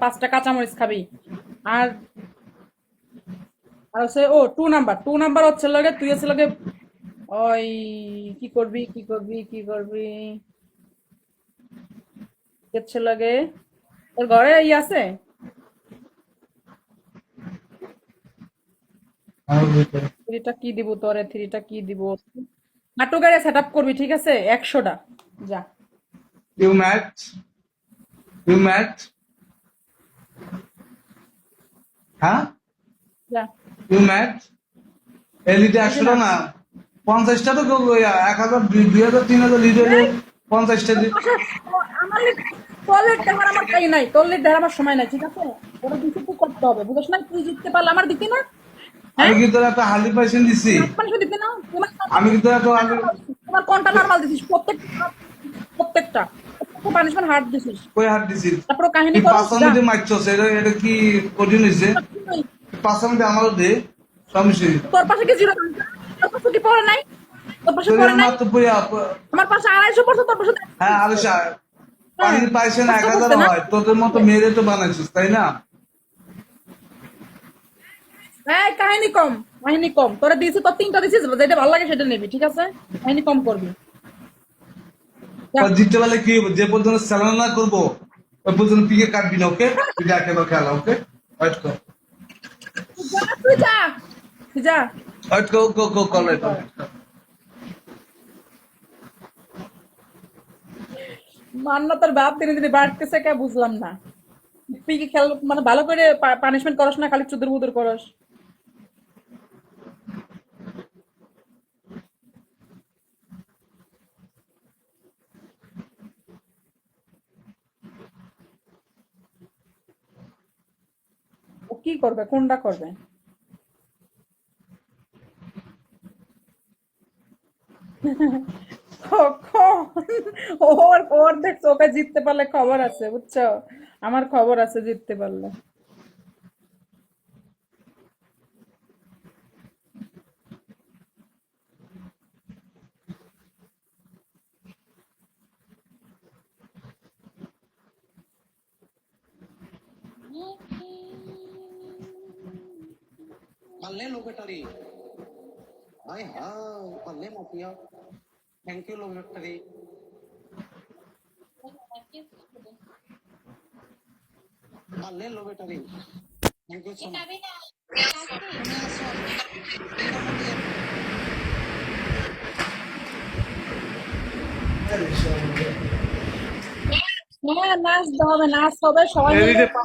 5টা কাঁচামরিচ খাবি। আর আর হচ্ছে ও 2 নাম্বার হচ্ছে লগে তুই হচ্ছে লগে ওই কি করবি হচ্ছে লগে তোর ঘরে আছে থ্রিটা কি দিব তোরে, থ্রিটা কি দিব? নাটকের সেট আপ করবি, ঠিক আছে? 100টা যা। You met? You met? হ্যাঁ? যা You met? এই লিডে এই যে 100টা না 50টা তো 1000 2000 3000 লিড হলে 50টা দিন। আমার টয়লেট দেখার আমার তাই নাই, টয়লেট দেখার আমার সময় নাই, ঠিক আছে? ওরা কিছু তো করতে হবে, বুঝছ না? তুই জিততে পারলে আমার দিতে না, আমি হ্যাঁ? কি তোর একটা হালি পাইছেন দিছি? মানুষ দিতে না তোমার, আমি কি তোর একটা হালি তোমার কোনটা নরমাল দিছিস? প্রত্যেকটা পানিশমেন্ট হার্ড দিছিস। কই হাত দিছি? তারপর কাহিনী তুই করো 5 যা। মিনিটে মারছস, এটা কি কঠিন হইছে? 5 মিনিটে আমারও দে সমস্যা নেই। তোর পাশে কি জিরো? তোর পাশে কি পড়ে নাই? তোর পাশে তোর পড়ে নাই? আমার তো বইয়া আমার পাশে 250 পড়ছে, তোর পাশে হ্যাঁ আরো হ্যাঁ, পানি পাইছেন কষ্ট 1000 করছে না? হয়, তোদের মতো মেরে তো বানাইছিস তাই না? এই কাহিনী কম তোরা দিয়েছি, তোর 3টা দিছিস, যেটা ভালো লাগে সেটা নিবি, ঠিক আছে? কাহিনী কম করবি যা। জিততে পারলে কি হবে? যে পর্যন্ত চালনা না করবো ওই পর্যন্ত পিকে কাটবি না, ওকে? তুই যা খেলো খেলা, ওকে? ওয়েট কর, তুই যা, তুই যা। ওয়েট কর, গো গো কল রাইট। মান্না তোর বাপ দিনে দিনে বাড়তেছে কে বুঝলাম না। তুই কি খেল মানে ভালো করে পানিশমেন্ট করস না, খালি চুদুর বুদুর করস? ও কি করবে, কোনটা করবে? কখন? ওর ওর দেখছো, ওকে জিততে পারলে খবর আছে, বুঝছো? আমার খবর আছে জিততে পারলে। পারলে লোকেটারি হাই হাই পারলে মাফিয়া থ্যাংক ইউ লোকেটারি পারলে লোকেটারি থ্যাংক ইউ সো মাচ তুমি আসো হ্যাঁ, নাচতে হবে, নাচ হবে সবাই মিলে।